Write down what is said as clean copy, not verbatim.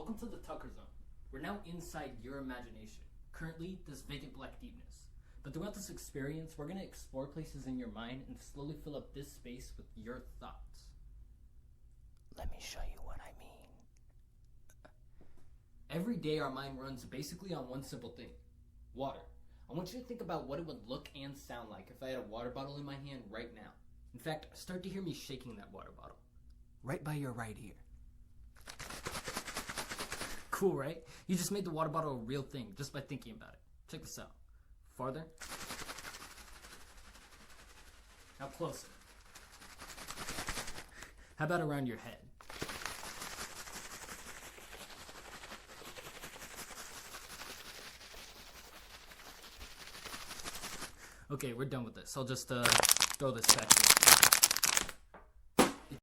Welcome to the Tucker Zone. We're now inside your imagination, currently this vacant black deepness. But throughout this experience, we're going to explore places in your mind and slowly fill up this space with your thoughts. Let me show you what I mean. Every day our mind runs basically on one simple thing: water. I want you to think about what it would look and sound like if I had a water bottle in my hand right now. In fact, start to hear me shaking that water bottle. Right by your right ear. Cool, right? You just made the water bottle a real thing just by thinking about it. Check this out. Farther. Now closer. How about around your head? Okay, we're done with this. I'll just throw this back here.